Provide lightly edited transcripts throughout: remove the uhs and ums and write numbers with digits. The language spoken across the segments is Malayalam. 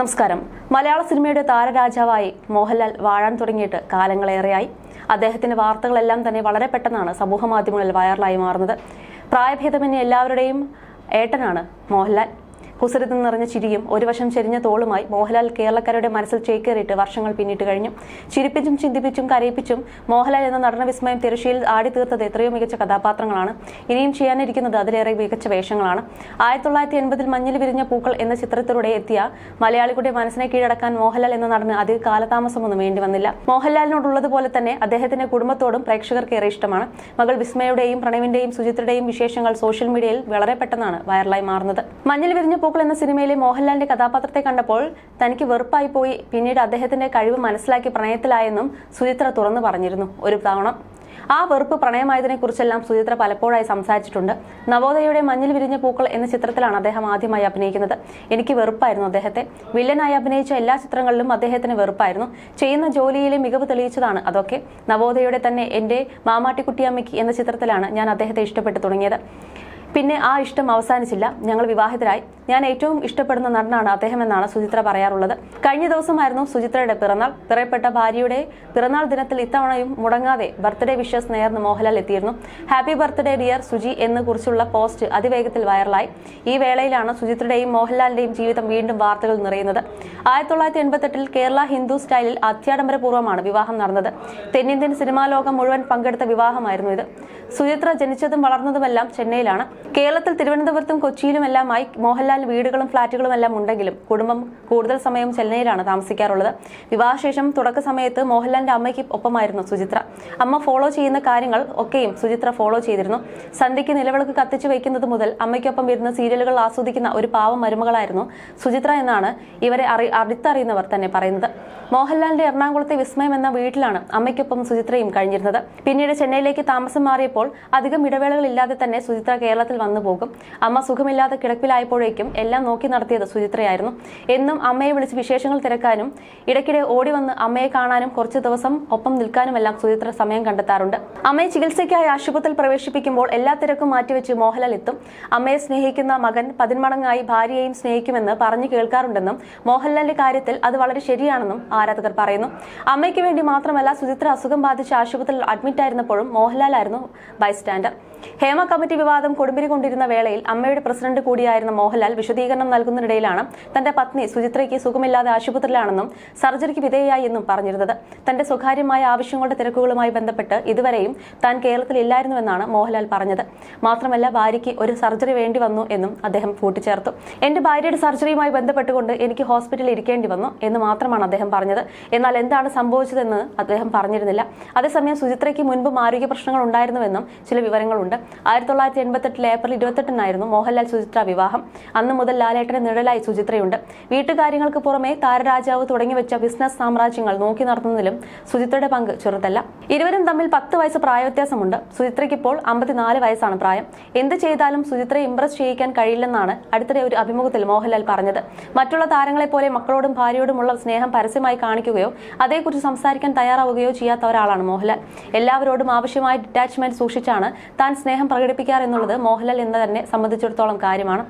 നമസ്കാരം. മലയാള സിനിമയുടെ താരരാജാവായി മോഹൻലാൽ വാഴാൻ തുടങ്ങിയിട്ട് കാലങ്ങളേറെയായി. അദ്ദേഹത്തിന്റെ വാർത്തകളെല്ലാം തന്നെ വളരെ പെട്ടെന്നാണ് സമൂഹ മാധ്യമങ്ങളിൽ വൈറലായി മാറുന്നത്. പ്രായഭേദമന്യേ എല്ലാവരുടെയും ഏട്ടനാണ് മോഹൻലാൽ. കുസൃതി നിറഞ്ഞ ചിരിയും ഒരു വശം ചെരിഞ്ഞ തോളുമായി മോഹൻലാൽ കേരളക്കാരുടെ മനസ്സിൽ ചേക്കേറിയിട്ട് വർഷങ്ങൾ പിന്നിട്ട് കഴിഞ്ഞു. ചിരിപ്പിച്ചും ചിന്തിപ്പിച്ചും കരയിപ്പിച്ചും മോഹൻലാൽ എന്ന നടന വിസ്മയം തിരശ്ശീലിൽ ആടിത്തീർത്തത് എത്രയോ മികച്ച കഥാപാത്രങ്ങളാണ്. ഇനിയും ചെയ്യാനിരിക്കുന്നത് അതിലേറെ മികച്ച വേഷങ്ങളാണ്. 1980 മഞ്ഞിൽ വിരിഞ്ഞ പൂക്കൾ എന്ന ചിത്രത്തിലൂടെ എത്തിയ മലയാളികളുടെ മനസ്സിനെ കീഴടക്കാൻ മോഹൻലാൽ എന്ന നടന് അധിക കാലതാമസമൊന്നും വേണ്ടി വന്നില്ല. മോഹൻലാലിനോടുള്ളതുപോലെ തന്നെ അദ്ദേഹത്തിന്റെ കുടുംബത്തോടും പ്രേക്ഷകർക്ക് ഏറെ ഇഷ്ടമാണ്. മകൾ വിസ്മയുടെയും പ്രണവിന്റെയും സുചിത്രയുടെയും വിശേഷങ്ങൾ സോഷ്യൽ മീഡിയയിൽ വളരെ പെട്ടെന്നാണ് വൈറലായി മാറുന്നത്. മഞ്ഞിൽ വിരിഞ്ഞ പൂക്കൾ എന്ന സിനിമയിലെ മോഹൻലാലിന്റെ കഥാപാത്രത്തെ കണ്ടപ്പോൾ തനിക്ക് വെറുപ്പായി പോയി. പിന്നീട് അദ്ദേഹത്തിന്റെ കഴിവ് മനസ്സിലാക്കി പ്രണയത്തിലായെന്നും സുചിത്ര തുറന്നു പറഞ്ഞിരുന്നു ഒരു തവണ. ആ വെറുപ്പ് പ്രണയമായതിനെ കുറിച്ചെല്ലാം സുചിത്ര പലപ്പോഴായി സംസാരിച്ചിട്ടുണ്ട്. നവോദയയുടെ മഞ്ഞിൽ വിരിഞ്ഞ പൂക്കൾ എന്ന ചിത്രത്തിലാണ് അദ്ദേഹം ആദ്യമായി അഭിനയിക്കുന്നത്. എനിക്ക് വെറുപ്പായിരുന്നു അദ്ദേഹത്തെ. വില്ലനായി അഭിനയിച്ച എല്ലാ ചിത്രങ്ങളിലും അദ്ദേഹത്തിന് വെറുപ്പായിരുന്നു. ചെയ്യുന്ന ജോലിയിലെ മികവ് തെളിയിച്ചതാണ് അതൊക്കെ. നവോദയയുടെ തന്നെ എന്റെ മാമാട്ടിക്കുട്ടിയമ്മയ്ക്ക് എന്ന ചിത്രത്തിലാണ് ഞാൻ അദ്ദേഹത്തെ ഇഷ്ടപ്പെട്ടു തുടങ്ങിയത്. പിന്നെ ആ ഇഷ്ടം അവസാനിച്ചില്ല. ഞങ്ങൾ വിവാഹിതരായി. ഞാൻ ഏറ്റവും ഇഷ്ടപ്പെടുന്ന നടനാണ് അദ്ദേഹം എന്നാണ് സുചിത്ര പറയാറുള്ളത്. കഴിഞ്ഞ ദിവസമായിരുന്നു സുചിത്രയുടെ പിറന്നാൾ. പിറപ്പെട്ട ഭാര്യയുടെ പിറന്നാൾ ദിനത്തിൽ ഇത്തവണയും മുടങ്ങാതെ ബർത്ത്ഡേ വിഷസ് നേർന്ന് മോഹൻലാൽ എത്തിയിരുന്നു. ഹാപ്പി ബർത്ത്ഡേ ഡിയർ സുജി എന്ന് കുറിച്ചുള്ള പോസ്റ്റ് അതിവേഗത്തിൽ വൈറലായി. ഈ വേളയിലാണ് സുചിത്രയുടെയും മോഹൻലാലിന്റെയും ജീവിതം വീണ്ടും വാർത്തകൾ നിറയുന്നത്. 1988 കേരള ഹിന്ദു സ്റ്റൈലിൽ അത്യാഡംബരപൂർവ്വമാണ് വിവാഹം നടന്നത്. തെന്നിന്ത്യൻ സിനിമാ ലോകം മുഴുവൻ പങ്കെടുത്ത വിവാഹമായിരുന്നു ഇത്. സുചിത്ര ജനിച്ചതും വളർന്നതുമെല്ലാം ചെന്നൈയിലാണ്. കേരളത്തിൽ തിരുവനന്തപുരത്തും കൊച്ചിയിലുമെല്ലാമായി മോഹൻലാൽ വീടുകളും ഫ്ളാറ്റുകളും എല്ലാം ഉണ്ടെങ്കിലും കുടുംബം കൂടുതൽ സമയം ചെന്നൈയിലാണ് താമസിക്കാറുള്ളത്. വിവാഹശേഷം തുടക്ക സമയത്ത് മോഹൻലാലിന്റെ അമ്മയ്ക്ക് ഒപ്പമായിരുന്നു സുചിത്ര. അമ്മ ഫോളോ ചെയ്യുന്ന കാര്യങ്ങൾ ഒക്കെയും സുചിത്ര ഫോളോ ചെയ്തിരുന്നു. സന്ധ്യയ്ക്ക് നിലവിളക്ക് കത്തിച്ചു വയ്ക്കുന്നത് മുതൽ അമ്മയ്ക്കൊപ്പം ഇരുന്ന് സീരിയലുകൾ ആസ്വദിക്കുന്ന ഒരു പാവം മരുമകളായിരുന്നു സുചിത്ര എന്നാണ് ഇവരെ അടുത്തറിയുന്നവർ തന്നെ പറയുന്നത്. മോഹൻലാലിന്റെ എറണാകുളത്തെ വിസ്മയം എന്ന വീട്ടിലാണ് അമ്മയ്ക്കൊപ്പം സുചിത്രയും കഴിഞ്ഞിരുന്നത്. പിന്നീട് ചെന്നൈയിലേക്ക് താമസം മാറിയപ്പോൾ അധികം ഇടവേളകളില്ലാതെ തന്നെ സുചിത്ര കേരളത്തിൽ വന്നു പോകും. അമ്മ സുഖമില്ലാതെ കിടപ്പിലായപ്പോഴേക്കും എല്ലാം നോക്കി നടത്തിയത് സുചിത്രയായിരുന്നു. എന്നും അമ്മയെ വിളിച്ച് വിശേഷങ്ങൾ തിരക്കാനും ഇടയ്ക്കിടെ ഓടി വന്ന് അമ്മയെ കാണാനും കുറച്ചു ദിവസം ഒപ്പം നിൽക്കാനുമെല്ലാം സുചിത്ര സമയം കണ്ടെത്താറുണ്ട്. അമ്മയെ ചികിത്സയ്ക്കായി ആശുപത്രിയിൽ പ്രവേശിപ്പിക്കുമ്പോൾ എല്ലാ തിരക്കും മാറ്റിവെച്ച് മോഹൻലാൽ എത്തും. അമ്മയെ സ്നേഹിക്കുന്ന മകൻ 10 മടങ്ങായി ഭാര്യയെയും സ്നേഹിക്കുമെന്ന് പറഞ്ഞു കേൾക്കാറുണ്ടെന്നും മോഹൻലാലിന്റെ കാര്യത്തിൽ അത് വളരെ ശരിയാണെന്നും ആരാധകർ പറയുന്നു. അമ്മയ്ക്ക് വേണ്ടി മാത്രമല്ല, സുചിത്ര അസുഖം ബാധിച്ച് ആശുപത്രിയിൽ അഡ്മിറ്റ് ആയിരുന്നപ്പോഴും മോഹൻലാലായിരുന്നു ബൈസ്റ്റാൻഡർ. ഹേമ കമ്മിറ്റി വിവാദം കൊടുമ്പിരി കൊണ്ടിരുന്ന വേളയിൽ അമ്മയുടെ പ്രസിഡന്റ് കൂടിയായിരുന്ന മോഹൻലാൽ വിശദീകരണം നൽകുന്നതിനിടയിലാണ് തന്റെ പത്നി സുചിത്രയ്ക്ക് സുഖമില്ലാതെ ആശുപത്രിയിലാണെന്നും സർജറിക്ക് വിധേയയായി എന്നും പറഞ്ഞിരുന്നത്. തന്റെ സ്വകാര്യമായ ആവശ്യങ്ങളുടെ തിരക്കുകളുമായി ബന്ധപ്പെട്ട് ഇതുവരെയും താൻ കേരളത്തിൽ ഇല്ലായിരുന്നുവെന്നാണ് മോഹൻലാൽ പറഞ്ഞത്. മാത്രമല്ല, ഭാര്യയ്ക്ക് ഒരു സർജറി വേണ്ടി വന്നു എന്നും അദ്ദേഹം കൂട്ടിച്ചേർത്തു. എന്റെ ഭാര്യയുടെ സർജറിയുമായി ബന്ധപ്പെട്ടുകൊണ്ട് എനിക്ക് ഹോസ്പിറ്റലിൽ ഇരിക്കേണ്ടി വന്നു എന്ന് മാത്രമാണ് അദ്ദേഹം പറഞ്ഞത്. എന്നാൽ എന്താണ് സംഭവിച്ചതെന്ന് അദ്ദേഹം പറഞ്ഞിരുന്നില്ല. അതേസമയം സുചിത്രയ്ക്ക് മുൻപും ആരോഗ്യ പ്രശ്നങ്ങൾ ഉണ്ടായിരുന്നുവെന്നും ചില വിവരങ്ങളുണ്ട്. 1988 ഏപ്രിൽ 28 മോഹൻലാൽ സുചിത്ര വിവാഹം. അന്ന് മുതൽ ലാലേട്ടന്റെ നിഴലായി സുചിത്രയുണ്ട്. വീട്ടുകാര്യങ്ങൾക്ക് പുറമെ താരരാജാവ് തുടങ്ങിവെച്ച ബിസിനസ് സാമ്രാജ്യങ്ങൾ നോക്കി നടത്തുന്നതിലും സുചിത്രയുടെ പങ്ക് ചെറുതല്ല. ഇരുവരും തമ്മിൽ 10 വയസ്സ് പ്രായവ്യത്യാസമുണ്ട്. സുചിത്രയ്ക്ക് ഇപ്പോൾ 54 വയസ്സാണ് പ്രായം. എന്ത് ചെയ്താലും സുചിത്രയെ ഇംപ്രസ് ചെയ്യിക്കാൻ കഴിയില്ലെന്നാണ് അടുത്തിടെ ഒരു അഭിമുഖത്തിൽ മോഹൻലാൽ പറഞ്ഞത്. മറ്റുള്ള താരങ്ങളെ പോലെ മക്കളോടും ഭാര്യയോടുമുള്ള സ്നേഹം പരസ്യമായി കാണിക്കുകയോ അതേക്കുറിച്ച് സംസാരിക്കാൻ തയ്യാറാവുകയോ ചെയ്യാത്ത ഒരാളാണ് മോഹൻലാൽ. എല്ലാവരോടും ആവശ്യമായ ഡിറ്റാച്ച്മെന്റ് സൂക്ഷിച്ചാണ് താൻ സ്നേഹം പ്രകടിപ്പിക്കാറെന്നുള്ളത് മോഹൻലാൽ എന്ന് തന്നെ സംബന്ധിച്ചിടത്തോളം കാര്യമാണ്.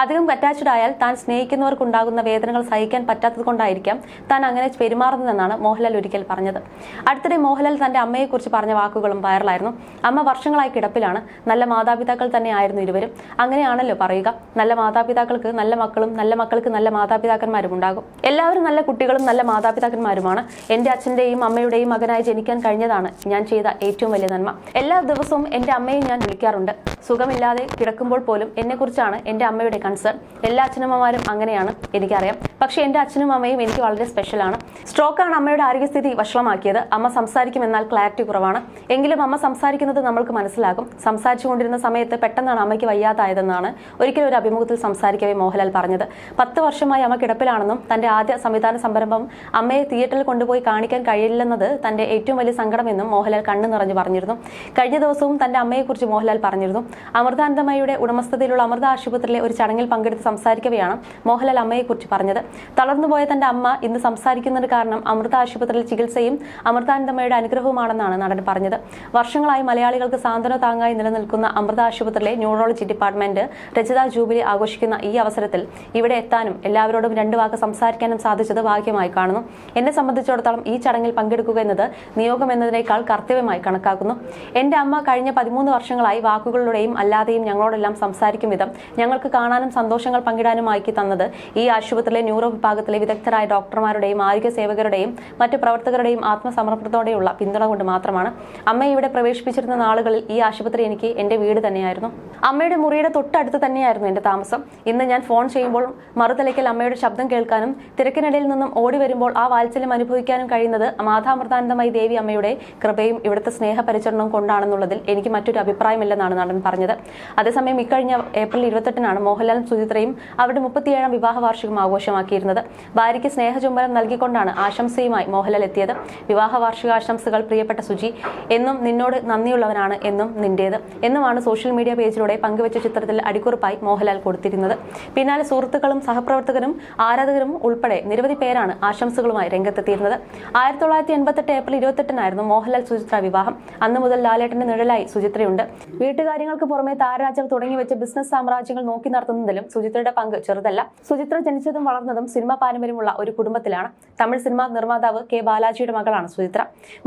അധികം അറ്റാച്ച്ഡ് ആയാൽ താൻ സ്നേഹിക്കുന്നവർക്കുണ്ടാകുന്ന വേദനകൾ സഹിക്കാൻ പറ്റാത്തത് കൊണ്ടായിരിക്കാം താൻ അങ്ങനെ പെരുമാറുന്നതെന്നാണ് മോഹൻലാൽ ഒരിക്കൽ പറഞ്ഞത്. അടുത്തിടെ മോഹൻലാൽ തന്റെ അമ്മയെക്കുറിച്ച് പറഞ്ഞ വാക്കുകളും വൈറലായിരുന്നു. അമ്മ വർഷങ്ങളായി കിടപ്പിലാണ്. നല്ല മാതാപിതാക്കൾ തന്നെയായിരുന്നു ഇരുവരും. അങ്ങനെയാണല്ലോ പറയുക. നല്ല മാതാപിതാക്കൾക്ക് നല്ല മക്കളും നല്ല മക്കൾക്ക് നല്ല മാതാപിതാക്കന്മാരും ഉണ്ടാകും. എല്ലാവരും നല്ല കുട്ടികളും നല്ല മാതാപിതാക്കന്മാരുമാണ്. എന്റെ അച്ഛന്റെയും അമ്മയുടെയും മകനായി ജനിക്കാൻ കഴിഞ്ഞതാണ് ഞാൻ ചെയ്ത ഏറ്റവും വലിയ നന്മ. എല്ലാ ദിവസവും എന്റെ അമ്മയെ ഞാൻ വിളിക്കാറുണ്ട്. സുഖമില്ലാതെ കിടക്കുമ്പോൾ പോലും എന്നെക്കുറിച്ചാണ് എന്റെ അമ്മയുടെ കൺസേൺ. എല്ലാ അച്ഛനമ്മമാരും അങ്ങനെയാണ്, എനിക്കറിയാം. പക്ഷെ എന്റെ അച്ഛനും അമ്മയും എനിക്ക് വളരെ സ്പെഷ്യലാണ്. സ്ട്രോക്കാണ് അമ്മയുടെ ആരോഗ്യസ്ഥിതി വഷളമാക്കിയത്. അമ്മ സംസാരിക്കുമെന്നാൽ ക്ലാരിറ്റി കുറവാണ്. എങ്കിലും അമ്മ സംസാരിക്കുന്നത് നമ്മൾക്ക് മനസ്സിലാകും. സംസാരിച്ചുകൊണ്ടിരുന്ന സമയത്ത് പെട്ടെന്നാണ് അമ്മയ്ക്ക് വയ്യാതായതെന്നാണ് ഒരിക്കലും ഒരു അഭിമുഖത്തിൽ സംസാരിക്കവേ മോഹൻലാൽ പറഞ്ഞത്. 10 വർഷമായി അമ്മ കിടപ്പിലാണെന്നും തന്റെ ആദ്യ സംവിധാന സംരംഭം അമ്മയെ തിയേറ്ററിൽ കൊണ്ടുപോയി കാണിക്കാൻ കഴിയില്ലെന്നത് തന്റെ ഏറ്റവും വലിയ സങ്കടമെന്നും മോഹൻലാൽ കണ്ണു നിറഞ്ഞു പറഞ്ഞിരുന്നു. കഴിഞ്ഞ ദിവസവും തന്റെ അമ്മയെക്കുറിച്ച് അമ്മയെക്കുറിച്ച് മോഹൻലാൽ പറഞ്ഞിരുന്നു. അമൃതാനന്ദമയിയുടെ ഉടമസ്ഥതയിലുള്ള അമൃത ആശുപത്രിയിലെ ഒരു ചടങ്ങിൽ പങ്കെടുത്ത് സംസാരിക്കവെയാണ് മോഹൻലാൽ അമ്മയെക്കുറിച്ച് പറഞ്ഞത്. തളർന്നുപോയ തന്റെ അമ്മ ഇന്ന് സംസാരിക്കുന്നതിന് കാരണം അമൃത ആശുപത്രിയിൽ ചികിത്സയും അമൃതാനന്ദമയുടെ അനുഗ്രഹവുമാണെന്നാണ് നടൻ പറഞ്ഞത്. വർഷങ്ങളായി മലയാളികൾക്ക് സാന്ത്വന താങ്ങായി നിലനിൽക്കുന്ന അമൃത ആശുപത്രിയിലെ ന്യൂറോളജി ഡിപ്പാർട്ട്മെന്റ് രജത ജൂബിലി ആഘോഷിക്കുന്ന ഈ അവസരത്തിൽ ഇവിടെ എത്താനും എല്ലാവരോടും 2 വാക്ക് സംസാരിക്കാനും സാധിച്ചത് ഭാഗ്യമായി കാണുന്നു. എന്നെ സംബന്ധിച്ചിടത്തോളം ഈ ചടങ്ങിൽ പങ്കെടുക്കുക എന്നത് നിയോഗം എന്നതിനേക്കാൾ കർത്തവ്യമായി കണക്കാക്കുന്നു. എന്റെ അമ്മ കഴിഞ്ഞ 13 വർഷങ്ങളായി വാക്കുകളിലൂടെയും അല്ലാതെയും ഞങ്ങളോടെല്ലാം സംസാരിക്കും വിധം ഞങ്ങൾക്ക് കാണാനും സന്തോഷങ്ങൾ പങ്കിടാനുമാക്കി തന്നത് ഈ ആശുപത്രിയിലെ ന്യൂറോ വിഭാഗത്തിലെ വിദഗ്ധരായ ഡോക്ടർമാരുടെയും ആരോഗ്യ സേവകരുടെയും മറ്റു പ്രവർത്തകരുടെയും ആത്മസമർപ്പണത്തോടെയുള്ള പിന്തുണ കൊണ്ട് മാത്രമാണ്. അമ്മയെ ഇവിടെ പ്രവേശിപ്പിച്ചിരുന്ന നാളുകളിൽ ഈ ആശുപത്രി എനിക്ക് എന്റെ വീട് തന്നെയായിരുന്നു. അമ്മയുടെ മുറിയുടെ തൊട്ടടുത്ത് തന്നെയായിരുന്നു എന്റെ താമസം. ഇന്ന് ഞാൻ ഫോൺ ചെയ്യുമ്പോൾ മറുതലയ്ക്കൽ അമ്മയുടെ ശബ്ദം കേൾക്കാനും തിരക്കിനിടയിൽ നിന്നും ഓടി വരുമ്പോൾ ആ വാത്സല്യം അനുഭവിക്കാനും കഴിയുന്നത് മാതാമൃതാനന്ദമയി ദേവി അമ്മയുടെ കൃപയും ഇവിടുത്തെ സ്നേഹപരിചരണവും കൊണ്ടാണെന്നുള്ളതിൽ എനിക്ക് മറ്റൊരു അഭിപ്രായമില്ലെന്നാണ് നടൻ പറഞ്ഞത്. അതേസമയം ഇക്കഴിഞ്ഞ ഏപ്രിൽ 28-നാണ് മോഹൻലാലും സുചിത്രയും അവരുടെ 37-ാം വിവാഹ വാർഷികം ആഘോഷമാക്കിയിരുന്നത്. ഭാര്യയ്ക്ക് സ്നേഹചുംബനം നൽകിക്കൊണ്ടാണ് ആശംസയുമായി മോഹൻലാൽ എത്തിയത്. വിവാഹ വാർഷികാശംസകൾ പ്രിയപ്പെട്ട സുചി, എന്നും നിന്നോട് നന്ദിയുള്ളവനാണ്, എന്നും നിന്റേത് എന്നുമാണ് സോഷ്യൽ മീഡിയ പേജിലൂടെ പങ്കുവച്ച ചിത്രത്തിൽ അടിക്കുറിപ്പായി മോഹൻലാൽ കൊടുത്തിരുന്നത്. പിന്നാലെ സുഹൃത്തുക്കളും സഹപ്രവർത്തകരും ആരാധകരും ഉൾപ്പെടെ നിരവധി പേരാണ് ആശംസകളുമായി രംഗത്തെത്തിയിരുന്നത്. 1988 ഏപ്രിൽ 28-നായിരുന്നു മോഹൻലാൽ സുചിത്ര വിവാഹം. അന്നു മുതൽ ലാലേട്ടന്റെ നിഴലായി സുചിത്രയുണ്ട്. വീട്ടുകാര്യങ്ങൾക്ക് പുറമെ താരരാജാവ് തുടങ്ങി വെച്ച ബിസിനസ് സാമ്രാജ്യങ്ങൾ നോക്കി നടത്തുന്നതിലും സുചിത്രയുടെ പങ്ക് ചെറുതല്ല. സുചിത്ര ജനിച്ചതും വളർന്നതും സിനിമാ പാരമ്പര്യമുള്ള ഒരു കുടുംബത്തിലാണ്. തമിഴ് സിനിമാ നിർമ്മാതാവ് കെ ബാലാജിയുടെ മകളാണ് Suchitra.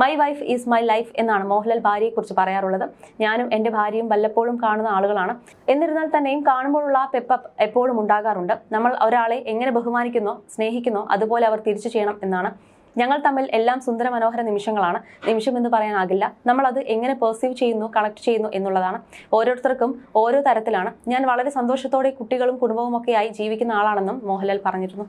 My wife is my life എന്നാണ് മോഹൻലാൽ ഭാര്യയെക്കുറിച്ച് പറയാറുള്ളത്. ഞാനും എന്റെ ഭാര്യയും വല്ലപ്പോഴും കാണുന്ന ആളുകളാണ്. എന്നിരുന്നാൽ തന്നെയും കാണുമ്പോഴുള്ള ആ പെപ്പപ്പ് എപ്പോഴും ഉണ്ടാകാറുണ്ട്. നമ്മൾ ഒരാളെ എങ്ങനെ ബഹുമാനിക്കുന്നോ സ്നേഹിക്കുന്നോ അതുപോലെ അവർ തിരിച്ചു ചെയ്യണം എന്നാണ്. ഞങ്ങൾ തമ്മിൽ എല്ലാം സുന്ദര മനോഹര നിമിഷങ്ങളാണ്. നിമിഷം എന്ന് പറയാനാകില്ല, നമ്മൾ അത് എങ്ങനെ പെർസീവ് ചെയ്യുന്നു, കണക്ട് ചെയ്യുന്നു എന്നുള്ളതാണ്. ഓരോരുത്തർക്കും ഓരോ തരത്തിലാണ്. ഞാൻ വളരെ സന്തോഷത്തോടെ കുട്ടികളും കുടുംബവും ഒക്കെയായി ജീവിക്കുന്ന ആളാണെന്നും മോഹൻലാൽ പറഞ്ഞിരുന്നു.